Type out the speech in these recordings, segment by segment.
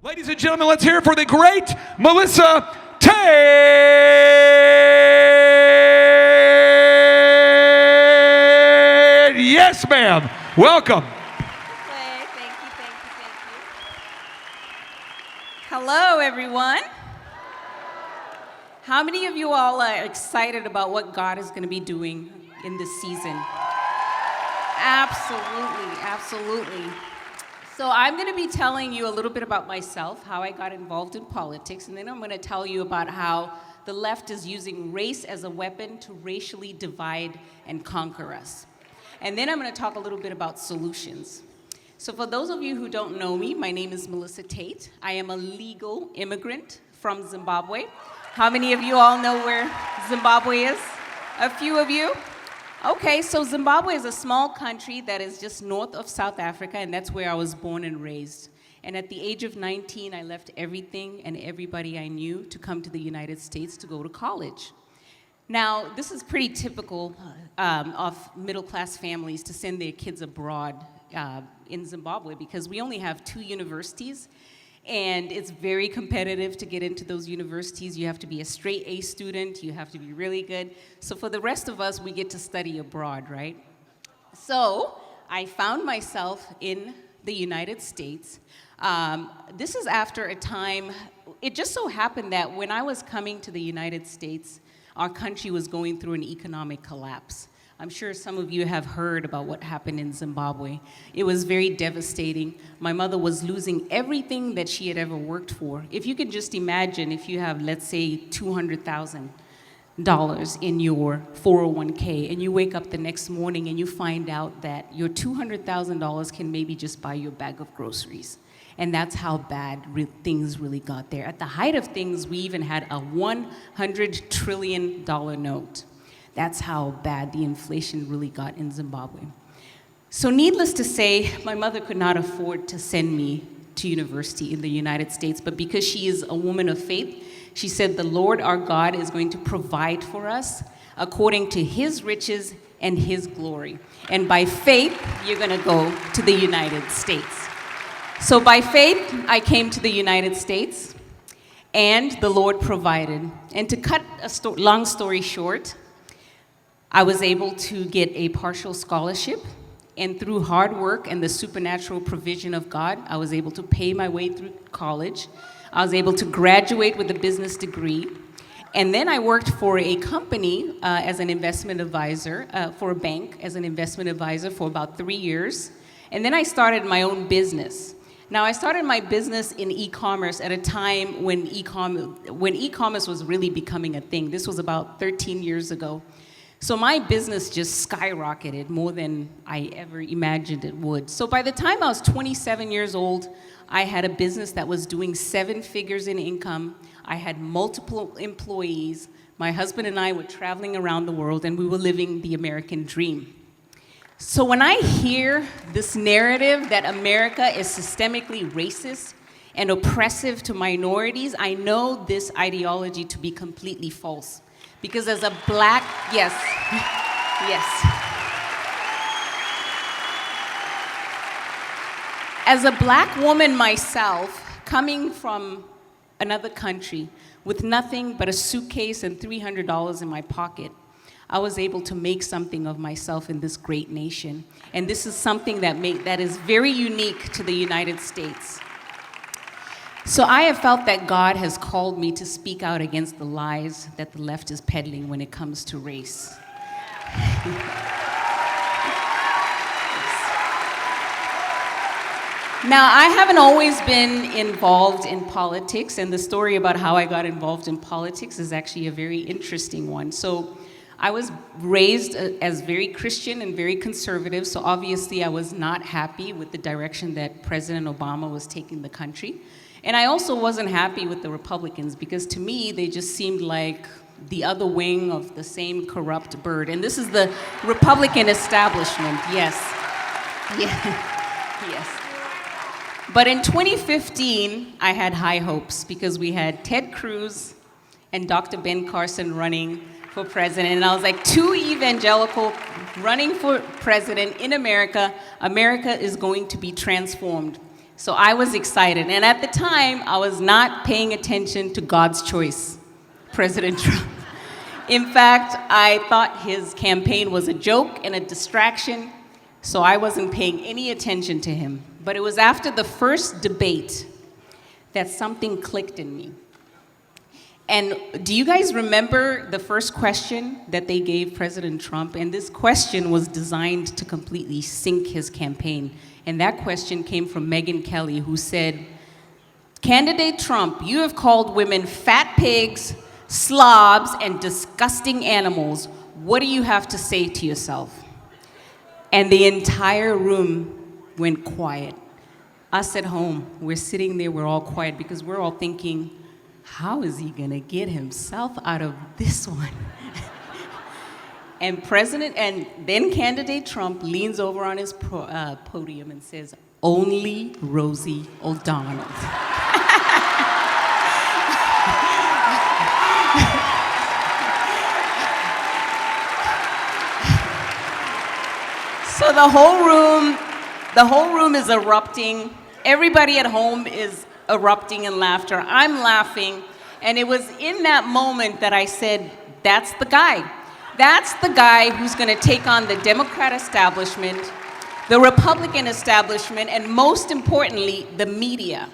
Ladies and gentlemen, let's hear it for the great Melissa Tate. Yes, ma'am. Welcome. Thank you. Hello, everyone. How many of you all are excited about what God is going to be doing in this season? Absolutely. So I'm going to be telling you a little bit about myself, how I got involved in politics, and then I'm going to tell you about how the left is using race as a weapon to racially divide and conquer us. And then I'm going to talk a little bit about solutions. So for those of you who don't know me, my name is Melissa Tate. I am a legal immigrant from Zimbabwe. How many of you all know where Zimbabwe is? A few of you? Okay, so Zimbabwe is a small country that is just north of South Africa, and that's where I was born and raised. And at the age of 19, I left everything and everybody I knew to come to the United States to go to college. Now, this is pretty typical of middle-class families to send their kids abroad in Zimbabwe because we only have 2 universities, and it's very competitive to get into those universities. You have to be a straight A student. You have to be really good. So for the rest of us, we get to study abroad, right? So I found myself in the United States. This is after a time, it just so happened that when I was coming to the United States, our country was going through an economic collapse. I'm sure some of you have heard about what happened in Zimbabwe. It was very devastating. My mother was losing everything that she had ever worked for. If you could just imagine if you have, let's say, $200,000 in your 401k, and you wake up the next morning and you find out that your $200,000 can maybe just buy you a bag of groceries. And that's how bad things really got there. At the height of things, we even had a $100 trillion note. That's how bad the inflation really got in Zimbabwe. So needless to say, my mother could not afford to send me to university in the United States, but because she is a woman of faith, she said, the Lord our God is going to provide for us according to his riches and his glory. And by faith, you're gonna go to the United States. So by faith, I came to the United States, and the Lord provided. And to cut a long story short, I was able to get a partial scholarship, and through hard work and the supernatural provision of God, I was able to pay my way through college. I was able to graduate with a business degree, and then I worked for a company as an investment advisor, for a bank as an investment advisor for about 3 years, and then I started my own business. Now, I started my business in e-commerce at a time when e-commerce was really becoming a thing. This was about 13 years ago. So my business just skyrocketed more than I ever imagined it would. So by the time I was 27 years old, I had a business that was doing 7 figures in income. I had multiple employees. My husband and I were traveling around the world, and we were living the American dream. So when I hear this narrative that America is systemically racist and oppressive to minorities, I know this ideology to be completely false. Because as a black, yes. As a black woman myself, coming from another country with nothing but a suitcase and $300 in my pocket, I was able to make something of myself in this great nation. And this is something that is very unique to the United States. So I have felt that God has called me to speak out against the lies that the left is peddling when it comes to race. Now, I haven't always been involved in politics, and the story about how I got involved in politics is actually a very interesting one. So I was raised as very Christian and very conservative, so obviously I was not happy with the direction that President Obama was taking the country. And I also wasn't happy with the Republicans because to me, they just seemed like the other wing of the same corrupt bird. And this is the Republican establishment, yes. Yes. But in 2015, I had high hopes because we had Ted Cruz and Dr. Ben Carson running for president. And I was like, 2 evangelical running for president in America. America is going to be transformed. So I was excited. And at the time, I was not paying attention to God's choice, President Trump. In fact, I thought his campaign was a joke and a distraction, so I wasn't paying any attention to him. But it was after the first debate that something clicked in me. And do you guys remember the first question that they gave President Trump? And this question was designed to completely sink his campaign. And that question came from Megyn Kelly, who said, "Candidate Trump, you have called women fat pigs, slobs, and disgusting animals. What do you have to say to yourself?" And the entire room went quiet. Us at home, we're sitting there, we're all quiet because we're all thinking, how is he gonna get himself out of this one? And then candidate Trump leans over on his podium and says, "Only Rosie O'Donnell." So the whole room is erupting. Everybody at home is erupting in laughter. I'm laughing. And it was in that moment that I said, that's the guy. That's the guy who's going to take on the Democrat establishment, the Republican establishment, and most importantly, the media.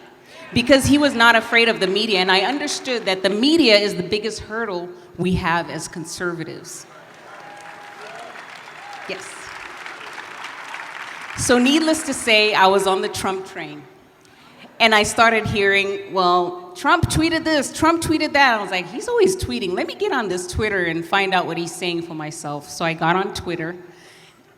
Because he was not afraid of the media. And I understood that the media is the biggest hurdle we have as conservatives. Yes. So needless to say, I was on the Trump train. And I started hearing, well, Trump tweeted this, Trump tweeted that. I was like, he's always tweeting. Let me get on this Twitter and find out what he's saying for myself. So I got on Twitter,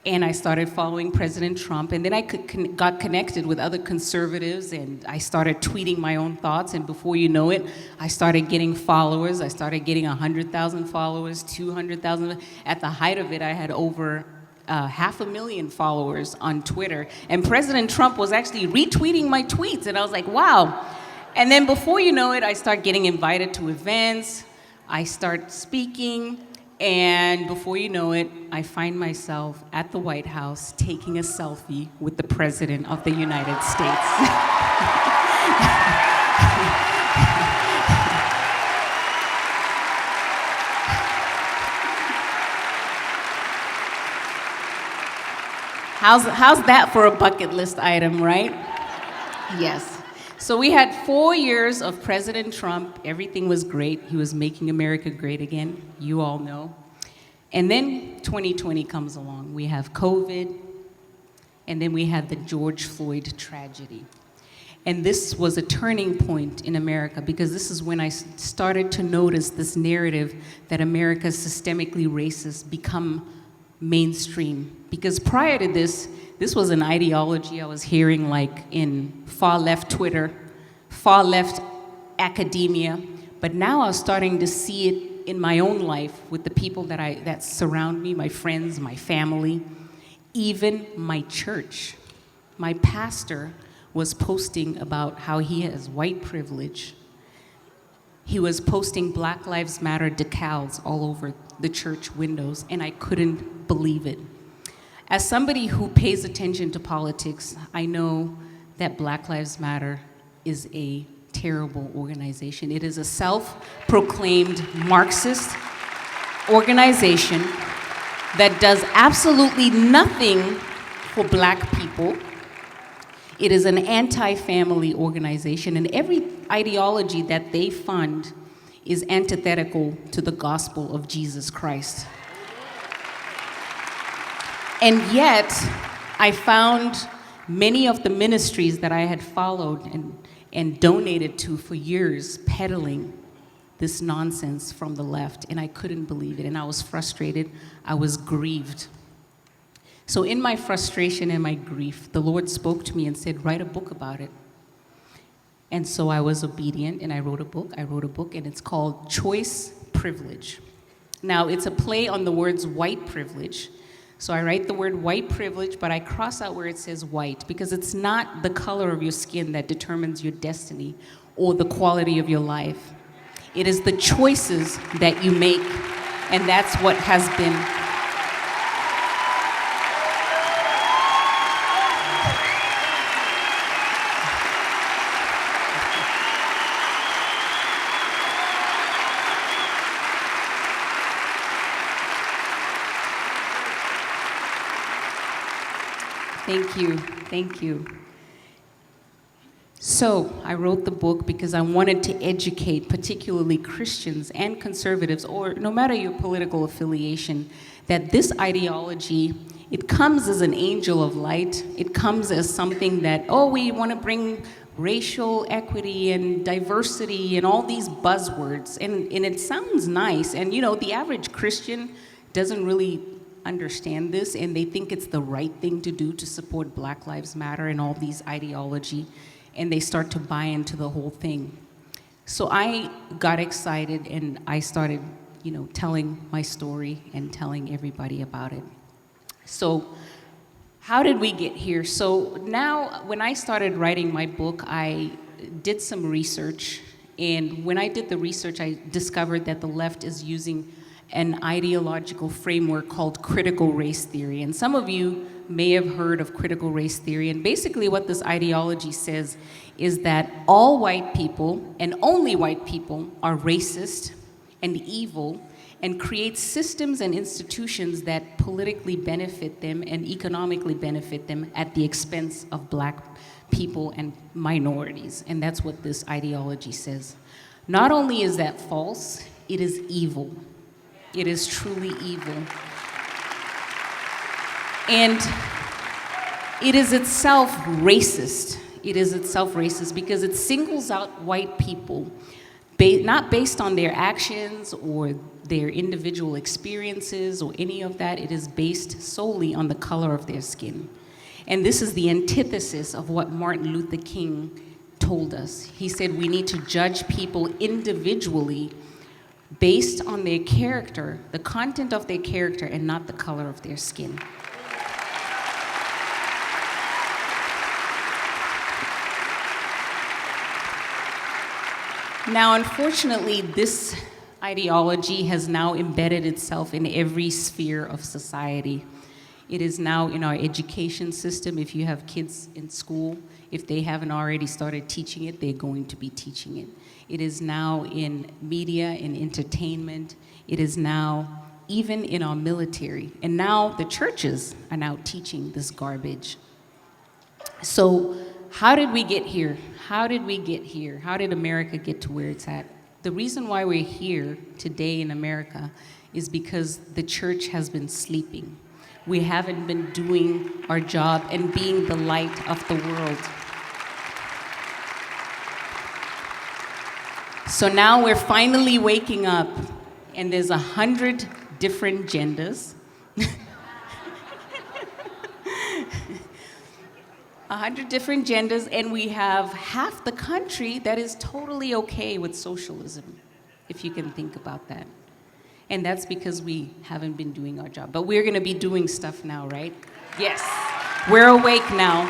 and I started following President Trump. And then I got connected with other conservatives, and I started tweeting my own thoughts. And before you know it, I started getting followers. I started getting 100,000 followers, 200,000. At the height of it, I had over 500,000 followers on Twitter. And President Trump was actually retweeting my tweets. And I was like, wow. And then before you know it, I start getting invited to events. I start speaking. And before you know it, I find myself at the White House taking a selfie with the President of the United States. How's that for a bucket list item, right? Yes. So we had 4 years of President Trump. Everything was great. He was making America great again. You all know. And then 2020 comes along. We have COVID, and then we had the George Floyd tragedy. And this was a turning point in America because this is when I started to notice this narrative that America's systemically racist become mainstream. Because prior to this was an ideology I was hearing like in far left Twitter, far left academia, but now I was starting to see it in my own life with the people that surround me, my friends, my family, even my church. My pastor was posting about how he has white privilege. He was posting Black Lives Matter decals all over the church windows, and I couldn't believe it. As somebody who pays attention to politics, I know that Black Lives Matter is a terrible organization. It is a self-proclaimed Marxist organization that does absolutely nothing for Black people. It is an anti-family organization, and every ideology that they fund is antithetical to the gospel of Jesus Christ. And yet, I found many of the ministries that I had followed and donated to for years peddling this nonsense from the left, and I couldn't believe it, and I was frustrated, I was grieved. So in my frustration and my grief, the Lord spoke to me and said, write a book about it. And so I was obedient, and I wrote a book, and it's called Choice Privilege. Now, it's a play on the words white privilege. So I write the word white privilege, but I cross out where it says white, because it's not the color of your skin that determines your destiny or the quality of your life. It is the choices that you make, and that's what has been. Thank you. Thank you. So I wrote the book because I wanted to educate particularly Christians and conservatives, or no matter your political affiliation, that this ideology, it comes as an angel of light. It comes as something that, oh, we want to bring racial equity and diversity and all these buzzwords. And it sounds nice. And, you know, the average Christian doesn't really understand this, and they think it's the right thing to do to support Black Lives Matter and all these ideology. And they start to buy into the whole thing. So I got excited and I started, you know, telling my story and telling everybody about it. So how did we get here? So now when I started writing my book, I did some research. And when I did the research, I discovered that the left is using an ideological framework called critical race theory. And some of you may have heard of critical race theory. And basically what this ideology says is that all white people and only white people are racist and evil and create systems and institutions that politically benefit them and economically benefit them at the expense of Black people and minorities. And that's what this ideology says. Not only is that false, it is evil. It is truly evil. And it is itself racist. It is itself racist because it singles out white people, not based on their actions or their individual experiences or any of that. It is based solely on the color of their skin. And this is the antithesis of what Martin Luther King told us. He said we need to judge people individually based on their character, the content of their character, and not the color of their skin. Now, unfortunately, this ideology has now embedded itself in every sphere of society. It is now in our education system. If you have kids in school, if they haven't already started teaching it, they're going to be teaching it. It is now in media, in entertainment. It is now even in our military. And now the churches are now teaching this garbage. So how did we get here? How did we get here? How did America get to where it's at? The reason why we're here today in America is because the church has been sleeping. We haven't been doing our job and being the light of the world. So now we're finally waking up, and there's 100 different genders. 100 different genders, and we have half the country that is totally okay with socialism, if you can think about that. And that's because we haven't been doing our job. But we're gonna be doing stuff now, right? Yes, we're awake now.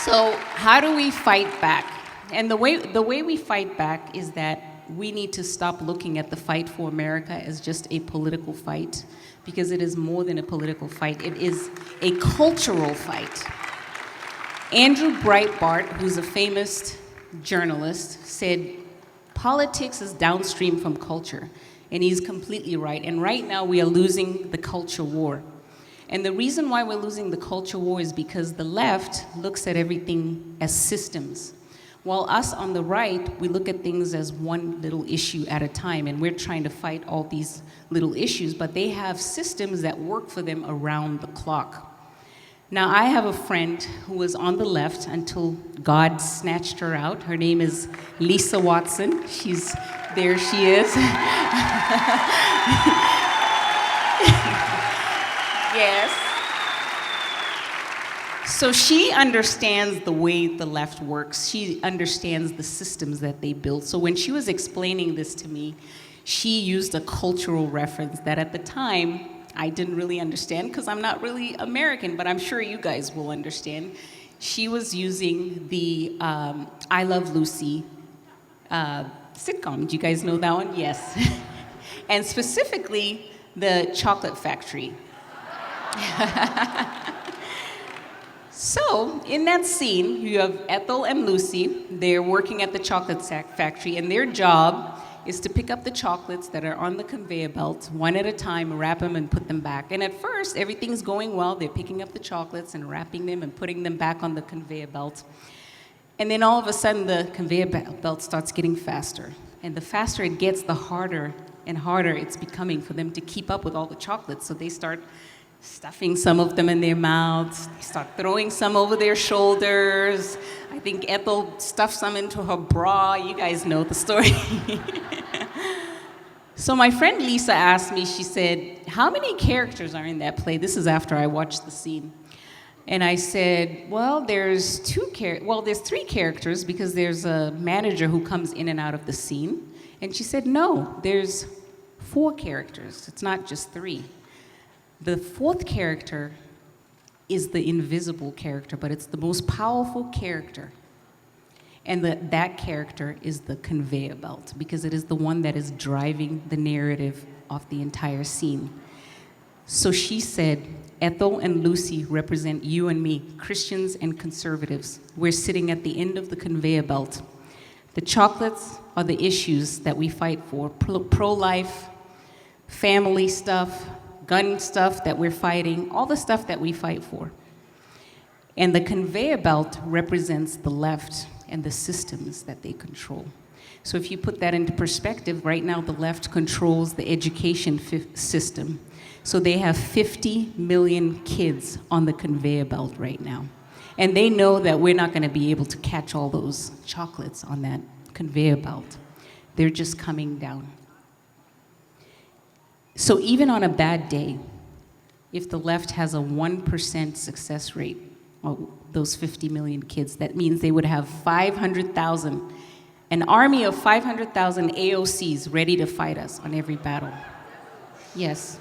So how do we fight back? And the way we fight back is that we need to stop looking at the fight for America as just a political fight, because it is more than a political fight. It is a cultural fight. Andrew Breitbart, who's a famous journalist, said politics is downstream from culture, and he's completely right. And right now we are losing the culture war. And the reason why we're losing the culture war is because the left looks at everything as systems, while us on the right, we look at things as one little issue at a time, and we're trying to fight all these little issues, but they have systems that work for them around the clock. Now, I have a friend who was on the left until God snatched her out. Her name is Lisa Watson. There she is. Yes. So she understands the way the left works. She understands the systems that they built. So when she was explaining this to me, she used a cultural reference that at the time I didn't really understand because I'm not really American, but I'm sure you guys will understand. She was using the I Love Lucy sitcom. Do you guys know that one? Yes. And specifically, the Chocolate Factory. So, in that scene, you have Ethel and Lucy. They're working at the chocolate factory, and their job is to pick up the chocolates that are on the conveyor belt, one at a time, wrap them and put them back. And at first, everything's going well. They're picking up the chocolates and wrapping them and putting them back on the conveyor belt. And then all of a sudden, the conveyor belt starts getting faster. And the faster it gets, the harder and harder it's becoming for them to keep up with all the chocolates. So they start stuffing some of them in their mouths, they start throwing some over their shoulders. I think Ethel stuffed some into her bra. You guys know the story. So my friend Lisa asked me, she said, how many characters are in that play? This is after I watched the scene. And I said, well, there's three characters because there's a manager who comes in and out of the scene. And she said, no, there's 4 characters. It's not just 3. The 4th character is the invisible character, but it's the most powerful character. And that character is the conveyor belt, because it is the one that is driving the narrative of the entire scene. So she said, Ethel and Lucy represent you and me, Christians and conservatives. We're sitting at the end of the conveyor belt. The chocolates are the issues that we fight for, pro-life, family stuff, gun stuff that we're fighting, all the stuff that we fight for. And the conveyor belt represents the left and the systems that they control. So if you put that into perspective, right now the left controls the education system. So they have 50 million kids on the conveyor belt right now. And they know that we're not going to be able to catch all those chocolates on that conveyor belt. They're just coming down. So even on a bad day, if the left has a 1% success rate, those 50 million kids, that means they would have 500,000, an army of 500,000 AOCs ready to fight us on every battle. Yes.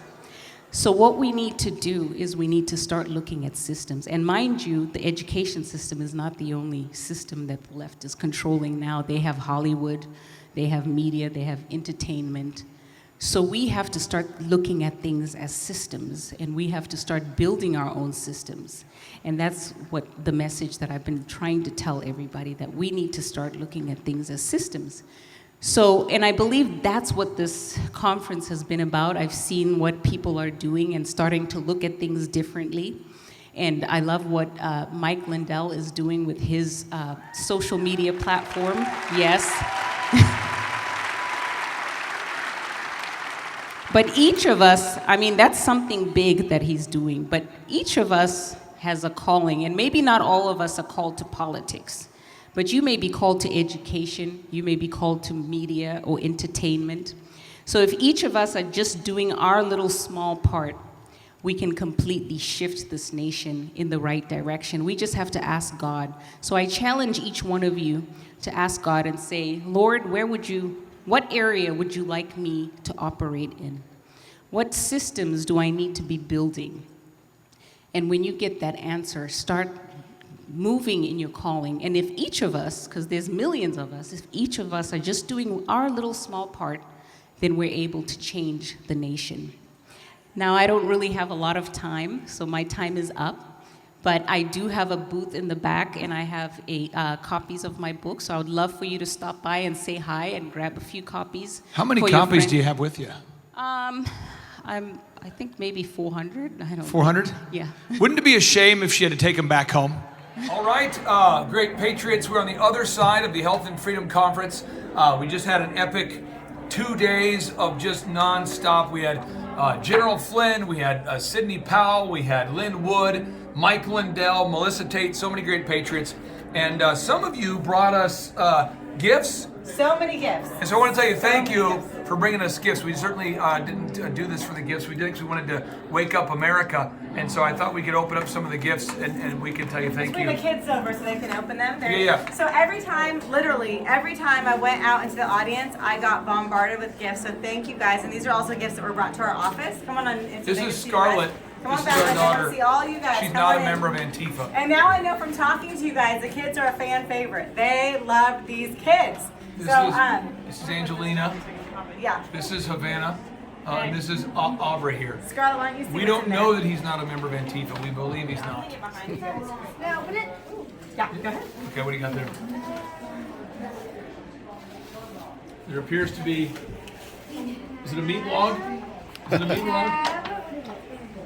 So what we need to do is we need to start looking at systems. And mind you, the education system is not the only system that the left is controlling now. They have Hollywood, they have media, they have entertainment. So we have to start looking at things as systems, and we have to start building our own systems. And that's what the message that I've been trying to tell everybody, that we need to start looking at things as systems. So, and I believe that's what this conference has been about. I've seen what people are doing and starting to look at things differently. And I love what Mike Lindell is doing with his social media platform. Yes. But each of us, I mean, that's something big that he's doing, but each of us has a calling, and maybe not all of us are called to politics, but you may be called to education, you may be called to media or entertainment. So if each of us are just doing our little small part, we can completely shift this nation in the right direction. We just have to ask God. So I challenge each one of you to ask God and say, Lord, what area would you like me to operate in? What systems do I need to be building? And when you get that answer, start moving in your calling. And if each of us, because there's millions of us, if each of us are just doing our little small part, then we're able to change the nation. Now, I don't really have a lot of time, so my time is up. But I do have a booth in the back, and I have copies of my book, so I would love for you to stop by and say hi and grab a few copies. How many copies do you have with you? I think maybe 400. I don't know. 400? Yeah. Wouldn't it be a shame if she had to take them back home? All right, great patriots. We're on the other side of the Health and Freedom Conference. We just had an epic 2 days of just nonstop. We had General Flynn, we had Sidney Powell, we had Lynn Wood, Mike Lindell, Melissa Tate, so many great patriots. And some of you brought us gifts. So many gifts. And so I want to tell you thank you for bringing us gifts. We certainly didn't do this for the gifts. We did because we wanted to wake up America. And so I thought we could open up some of the gifts and we can tell you thank you. Bring the kids over so they can open them. Yeah. So every time, literally, every time I went out into the audience, I got bombarded with gifts. So thank you guys. And these are also gifts that were brought to our office. Come on in. This is Scarlett. Come on this back. is our daughter. Let me see all you guys. She's Come not on a in. member of Antifa. And now I know from talking to you guys, the kids are a fan favorite. They love these kids. This is Angelina. Yeah. This is Havana. And this is Aubrey here. Scarlett, why don't you see We don't know that he's not a member of Antifa. We believe he's not. Yeah, go ahead. Okay, what do you got there? There appears to be, is it a meat log? Is it a meat log?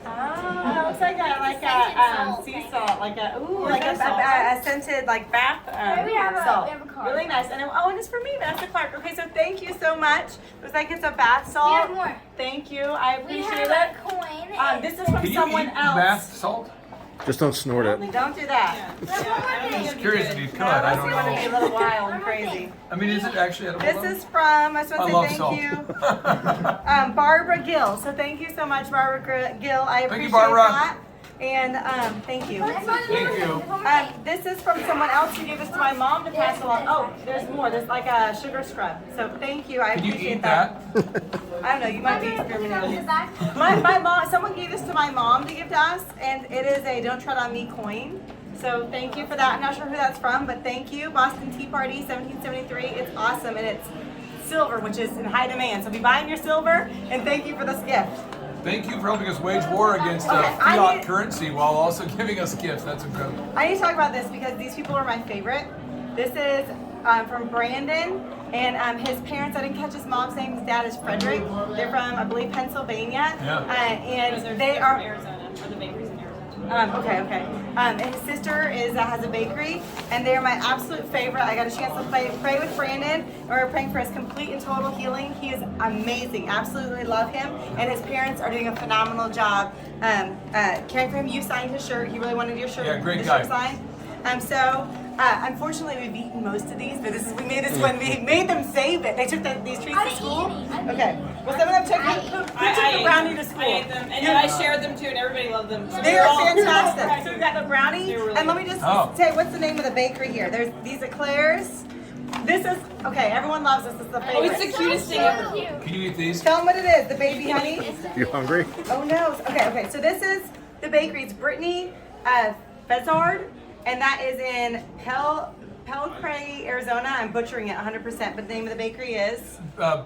Oh, it looks like a sea salt, like a scented like bath we have a- salt. we have a card. Really nice. And it's for me, Vanessa Clark. Okay, so thank you so much. It was like it's a bath We salt. have more. Thank you. I We appreciate have it. a coin. This is from Can you someone eat else. bath salt? Just don't snort it. Don't do that. I'm just curious if you could. Unless I don't you want to be a know. little wild and crazy. I mean, is it actually edible? This though? is from, I just want I to love say salt. thank you, Barbara Gill. So thank you so much, Barbara Gill. I Thank appreciate you, Barbara. that. And thank you. Thank you. This is from someone else who gave this to my mom to pass along. Oh, there's more. There's like a sugar scrub. So thank you. I Can you appreciate eat that? I don't know. You might be experimenting. My mom. Someone gave this to my mom to give to us, and it is a "Don't Tread on Me" coin. So thank you for that. I'm not sure who that's from, but thank you. Boston Tea Party, 1773. It's awesome, and it's silver, which is in high demand. So be buying your silver, and thank you for this gift. Thank you for helping us wage war against Okay, I fiat need- currency while also giving us gifts. That's incredible. I need to talk about this because these people are my favorite. This is from Brandon, and his parents, I didn't catch his mom's name, his dad is Frederick. They're from, I believe, Pennsylvania. Yeah. And they are, Arizona, or the bakery's in Arizona. okay. And his sister has a bakery, and they're my absolute favorite. I got a chance to pray with Brandon, and we're praying for his complete and total healing. He is amazing. Absolutely love him, and his parents are doing a phenomenal job caring for him. You signed his shirt. He really wanted your shirt. Yeah, great his guy. shirt signed. Unfortunately, we've eaten most of these, but we made this one. We made them save it. They took these treats I to didn't school. eat any. Okay. Well, some of them took who took the brownie to school. I ate them, and then I shared them too, and everybody loved them. So They they're are all- fantastic. So we got the brownie, They're really and let me just Oh. say, what's the name of the bakery here? There's these eclairs. This is okay. Everyone loves this. This is the Oh, it's favorite. the cutest thing ever. Can you eat these? Tell them what it is. The baby honey. You hungry? Oh no. Okay. So this is the bakery. It's Brittany Fezard, and that is in Pelcray, Arizona. I'm butchering it 100%, but the name of the bakery is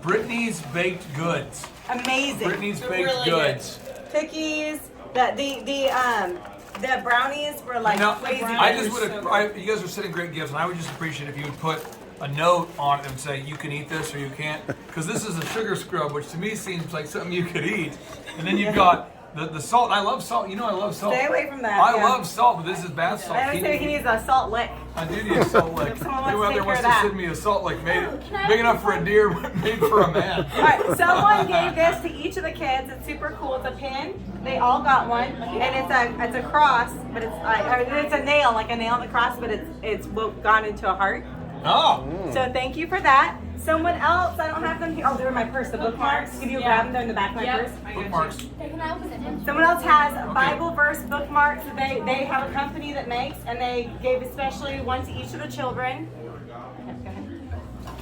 Brittany's Baked Goods. amazing. Brittany's They're Baked really Goods. Cookies. The brownies were like Now, crazy. I just They're would so have, you guys are sending great gifts, and I would just appreciate if you would put a note on it and say you can eat this or you can't, because this is a sugar scrub, which to me seems like something you could eat. And then you've got the salt. I love salt. You know I love salt. Stay away from that. I yeah. love salt, but this is bath salt. I would say he needs a salt lick. I do need a salt lick. If someone wants Anyone out to there take wants care of to that. send me a salt lick made Can I big have enough for a deer, but made for a man. All right, someone gave this to each of the kids. It's super cool. It's a pin. They all got one, and it's a cross, but it's a nail, like a nail in the cross, but it's gone into a heart. Oh, So thank you for that. Someone else, I don't have them here. Oh, they're in my purse. The bookmarks. Can you grab them? They're in the back of my purse. I got you. bookmarks. Can I open it? Someone else has Bible verse bookmarks that they have a company that makes, and they gave especially one to each of the children. Okay, go ahead.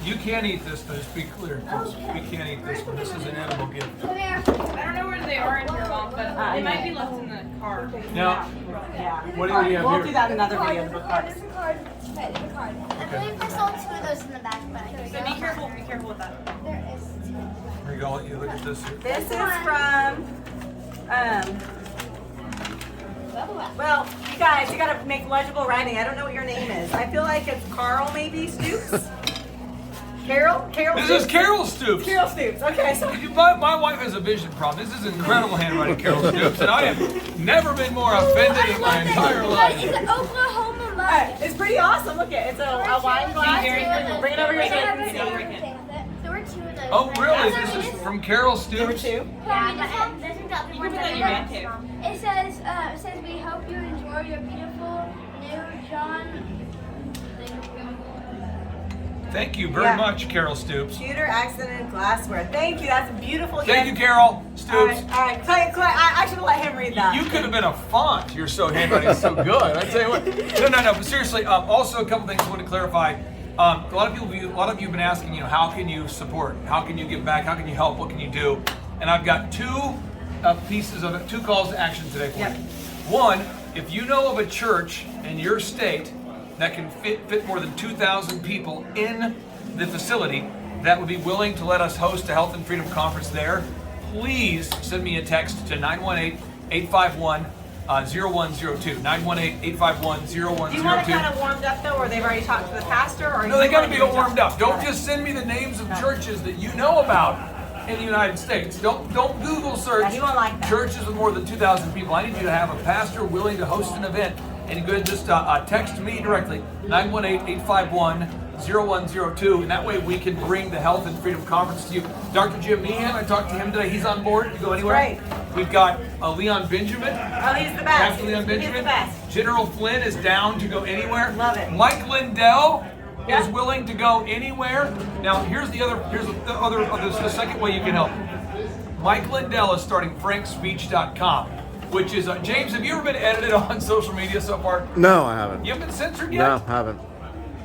You can't eat this, though. Just be clear, folks. We can't eat this one. This is an edible gift. Come here. I don't know where they are in here, Mom, but they might be left in the car. Now, Yeah. what do we have We'll here? do that in another video. There's a card. There's a card. Okay, there's a card. I believe there's only two of those in the back, but I So be careful with that. There is two. Here you go. I'll let you look at this here. This is from, well, you guys, you gotta make legible writing. I don't know what your name is. I feel like it's Carl, maybe, Stoops? Carol? Carol This Stoops? is Carol Stoops. Carol Stoops, okay. So My wife has a vision problem. This is incredible handwriting, Carol Stoops, and I have never been more offended in my entire life. It's an Oklahoma mug. Alright, it's pretty awesome. Look at it. It's a wine glass. Bring it over here so you can see. There were two of those. Oh, really? This is from Carol Number Stoops? 2. Yeah, but it doesn't got the You ones can put that in that your are man cave. It says we hope you enjoy your beautiful new John. Thank you very Yeah. much, Carol Stoops. Computer accident glassware. Thank you. That's a beautiful Thank you, gift. Carol Stoops. Alright. Clay, I should have let him read that. You could have been a font. You're so handwriting is so good. I tell you what. No. But seriously, also a couple things I want to clarify. A lot of you have been asking, how can you support? How can you give back? How can you help? What can you do? And I've got two calls to action today for you. One, if you know of a church in your state that can fit more than 2,000 people in the facility that would be willing to let us host a Health and Freedom Conference there, please send me a text to 918-851 0102. 918-851-0102. Do you want it kind of warmed up though, or they've already talked to the pastor? Or No, they got to be warmed up. Don't Got it. just send me the names of churches that you know about in the United States. Don't Google search Yeah, he won't like that. churches with more than 2,000 people. I need you to have a pastor willing to host an event, and you go ahead and just text me directly 918-851-0102, and that way we can bring the Health and Freedom Conference to you. Dr. Jim Meehan, I talked to him today. He's on board to go anywhere. Great. We've got Leon Benjamin. Oh, he's the best. Captain Leon Benjamin. He's the best. General Flynn is down to go anywhere. Love it. Mike Lindell Yeah. is willing to go anywhere. Now, here's the second way you can help. Mike Lindell is starting frankspeech.com, which is James. Have you ever been edited on social media so far? No, I haven't. You haven't been censored yet? No, haven't.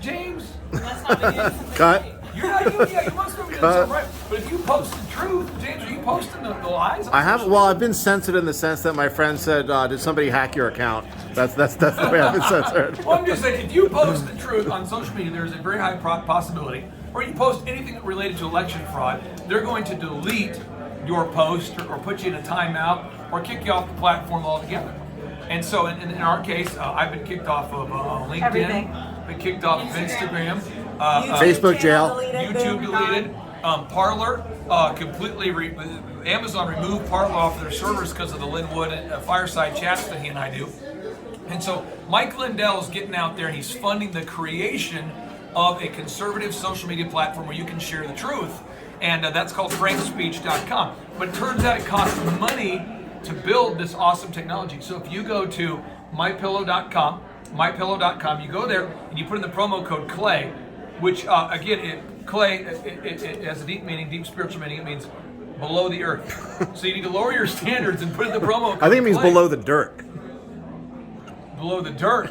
James, That's not me doing something Cut. right. you're not. You must be doing something right. But if you post the truth, James, are you posting the lies? on I have. social Well, I've been censored in the sense that my friend said, "Did somebody hack your account?" That's the way I've been censored. Well, I'm just saying, if you post the truth on social media, there's a very high possibility, or you post anything related to election fraud, they're going to delete your post or put you in a timeout or kick you off the platform altogether. And so in our case, I've been kicked off of LinkedIn, Everything. been kicked off of Instagram, Facebook jail. YouTube deleted, Parler completely, Amazon removed Parler off their servers because of the Linwood fireside chats that he and I do. And so Mike Lindell is getting out there and he's funding the creation of a conservative social media platform where you can share the truth. And that's called frankspeech.com. But it turns out it costs money to build this awesome technology. So if you go to mypillow.com, you go there and you put in the promo code CLAY, which Clay, it has a deep meaning, deep spiritual meaning. It means below the earth. So you need to lower your standards and put in the promo code I think it means CLAY. below the dirt. Below the dirt.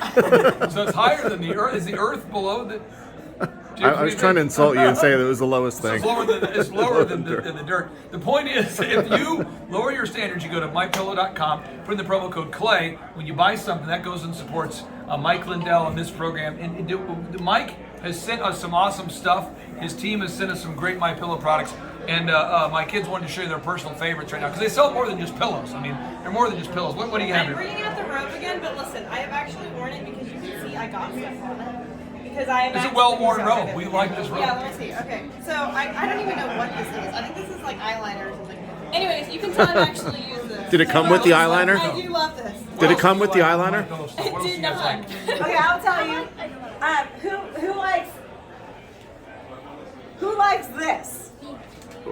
So it's higher than the earth. Is the earth below the... I was trying to insult you and say that it was the lowest thing. It's lower than the dirt. The point is, if you lower your standards, you go to mypillow.com, put in the promo code CLAY. When you buy something, that goes and supports Mike Lindell and this program. And Mike has sent us some awesome stuff. His team has sent us some great MyPillow products. And my kids wanted to show you their personal favorites right now because they sell more than just pillows. I mean, they're more than just pillows. What do you have I'm here? bringing out the robe again, but listen, I have actually worn it because you can see I got stuff on it. Because I am It's a actually well-worn so robe. good. We like this robe. Yeah, let me see. Okay, so I don't even know what this is. I think this is like eyeliner or something. Anyways, you can tell I've actually used this. Did it come with the eyeliner? I do love this. Did it come with the eyeliner? What else It do did you guys not. like? Okay, I'll tell you. Who likes this?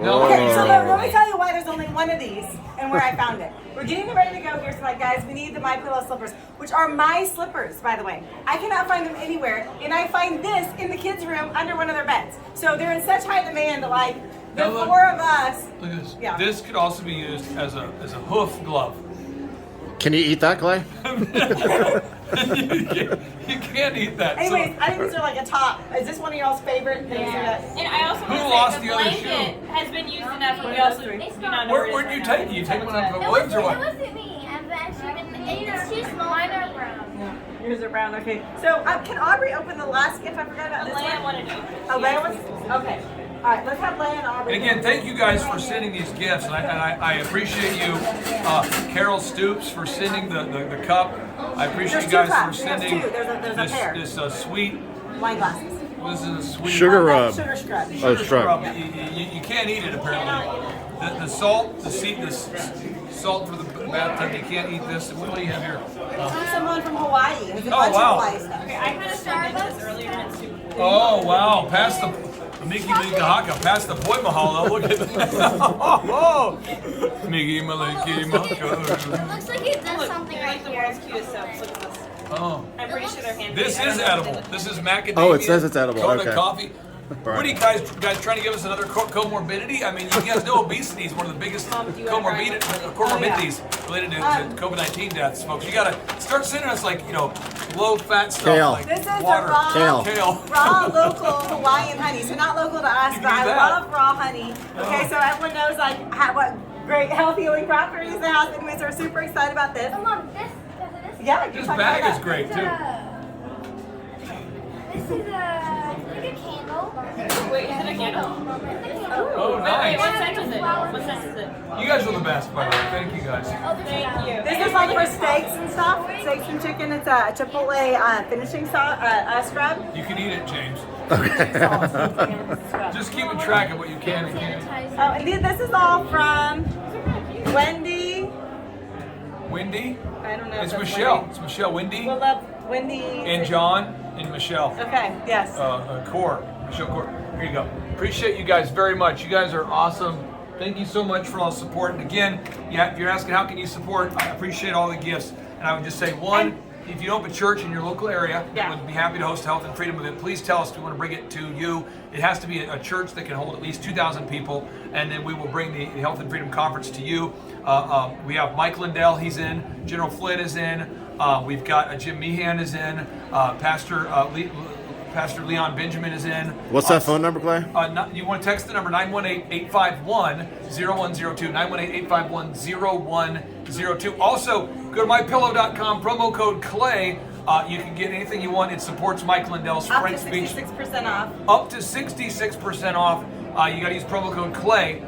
No. Okay, so let me tell you why there's only one of these and where I found it. We're getting ready to go here, so like, guys, we need the MyPillow slippers, which are my slippers, by the way. I cannot find them anywhere, and I find this in the kids' room under one of their beds. So they're in such high demand, like the Now look. four of us. Look at this. Yeah. This could also be used as a hoof glove. Can you eat that, Clay? You can't eat that. Anyways, I think these are like a top. Is this one of y'all's favorite things? And I also Who want lost to say the the other blanket shoe? has been used enough, but we also do not know Where'd you take it? You take one out of the It limbs or wasn't, it what? wasn't me. I've actually been. It's too small. Mine are brown. Yours are brown. Okay. So can Aubrey open the last gift? I forgot about this Leia one. wanted to open it. Oh, Leia was. Okay. All right. Let's have Leia and Aubrey. And again, thank you guys for sending these gifts, and I appreciate you, Carol Stoops, for sending the cup. I appreciate you There's two guys for cups. There's sending two. There's a pair. this sweet. Wine glasses. This is a sweet Sugar rub. Sugar scrub. Oh, scrub. You can't eat it apparently. The salt, the salt for the bathtub. You can't eat this. What do you have here? Someone from Hawaii. There's a Oh, bunch wow. of Hawaii stuff. Okay, I kind of started this earlier and it's super cool. Oh wow! Pass the Mickey Haka. Pass the boy mahalo. Look at that. Oh, Mickey Maliki Maka. It looks like it does something They're right like the here. world's cutest soaps. Look at this. Oh. I'm pretty sure they're handmade. This I don't is know what edible. they look This like. is macadamia. Oh, it says it's edible, Kona okay. coffee. What are you guys trying to give us another comorbidity? I mean, you guys know obesity is one of the biggest Do you want comorbidities related to COVID-19 deaths, folks. You gotta start sending us like low-fat stuff Kale. like This is water. the raw, Kale. raw local Hawaiian honey. So not local to us, You but can I do that. love raw honey. Okay, so everyone knows like what great health healing properties it has. Anyways, we're super excited about this. Oh, Mom, this. Yeah, you This talk bag about is that. great too. This is a candle. Wait, is it a candle? Oh, Wait, what nice. scent is it? What scent is it? You guys are the best, by the way. Thank you guys. Thank you. This is like for steaks and stuff. Steaks and chicken. It's a Chipotle finishing sauce scrub. You can eat it, James. Just keeping track of what you can and can't. Oh, and this is all from Wendy. Wendy? I don't know. if It's that's Michelle. Wendy. It's Michelle. Wendy We'll love Wendy. and John and Michelle. Okay. Yes. Core. Michelle Core. Here you go. Appreciate you guys very much. You guys are awesome. Thank you so much for all the support. And again, yeah, if you're asking how can you support, I appreciate all the gifts. And I would just say, one, if you open a church in your local area, Yeah. would be happy to host a Health and Freedom event. Please tell us we want to bring it to you. It has to be a church that can hold at least 2,000 people, and then we will bring the Health and Freedom Conference to you. We have Mike Lindell, he's in. General Flynn is in. We've got Jim Meehan is in. Pastor Leon Benjamin is in. What's that phone number, Clay? You want to text the number 918-851-0102, 918-851-0102. Also, go to mypillow.com, promo code CLAY. You can get anything you want. It supports Mike Lindell's Up to French speech. 66% off. Up to 66% off. You got to use promo code CLAY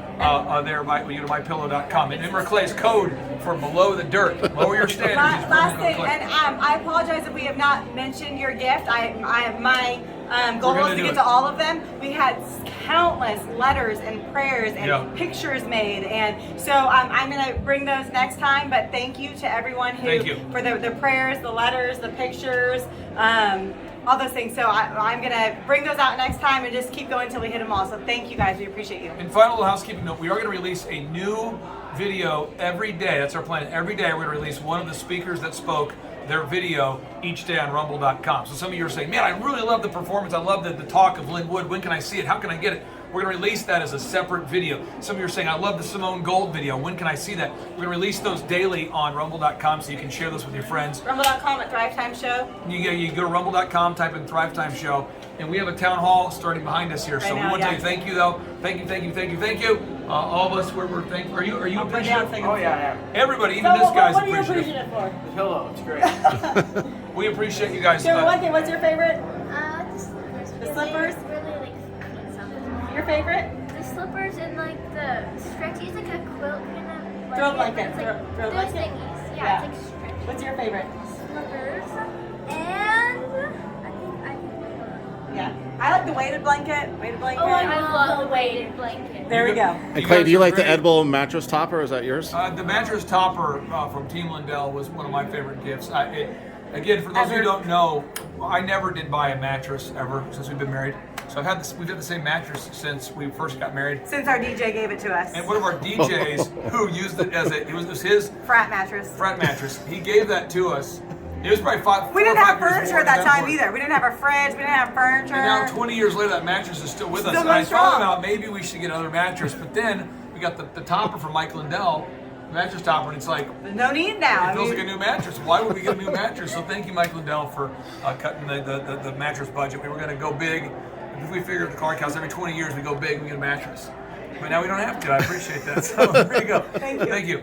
there when you go to mypillow.com. And remember Clay's code for below the dirt. Lower your standards. Use promo Last code thing, CLAY. and I apologize if we have not mentioned your gift. My goal We're was gonna to do get it. to all of them. We had countless letters and prayers and Yeah. pictures made, and so I'm gonna bring those next time. But thank you to everyone who Thank you. for the prayers, the letters, the pictures. All those things. So I'm gonna bring those out next time and just keep going until we hit them all. So thank you guys. We appreciate you. And final housekeeping note, we are going to release a new video every day. That's our plan. Every day we're going to release one of the speakers that spoke, their video, each day on rumble.com. So some of you are saying, man, I really love the performance. I love the talk of Lynn Wood. When can I see it? How can I get it? We're going to release that as a separate video. Some of you are saying, I love the Simone Gold video. When can I see that? We're going to release those daily on rumble.com so you can share those with your friends. Rumble.com at Thrive Time Show. You go to rumble.com, type in Thrive Time Show, and we have a town hall starting behind us here. So we Right now, want to yeah. tell you thank you, though. Thank you. All of us, we're thankful. Are you appreciative? Oh yeah, Everybody, even this guy's what are you appreciative. appreciative for? The pillow, it's great. We appreciate you guys. So one thing, what's your favorite? The slippers. The slippers? Really like something. Your favorite? The slippers and like the stretchy, it's like a quilt kind of. Throw blanket. It's like Throw those blanket? thingies. Yeah. Yeah, it's like stretchy. What's your favorite? Slippers and I think. Yeah. I like the weighted blanket. Weighted blanket. Oh, I love the weighted blanket. There we go. And Clay, do you like the edible mattress topper? Is that yours? The mattress topper from Team Lindell was one of my favorite gifts. Again, for those of you who don't know, I never did buy a mattress ever since we've been married. So we've had the same mattress since we first got married. Since our DJ gave it to us. And one of our DJs who used it it was his Frat mattress. frat mattress. He gave that to us. It was probably We didn't have 4 or 5 years furniture more at that than time for it. either. We didn't have a fridge. We didn't have furniture. And now 20 years later, that mattress is still with us. Still And I going thought strong. about maybe we should get another mattress. But then we got the topper from Mike Lindell, the mattress topper, and it's like, There's no need now. it feels like a new mattress. Why would we get a new mattress? So thank you, Mike Lindell, for cutting the mattress budget. We were going to go big. If we figured at the Clark House, every 20 years we go big, we get a mattress. But now we don't have to. I appreciate that. So there you go. Thank you. Thank you.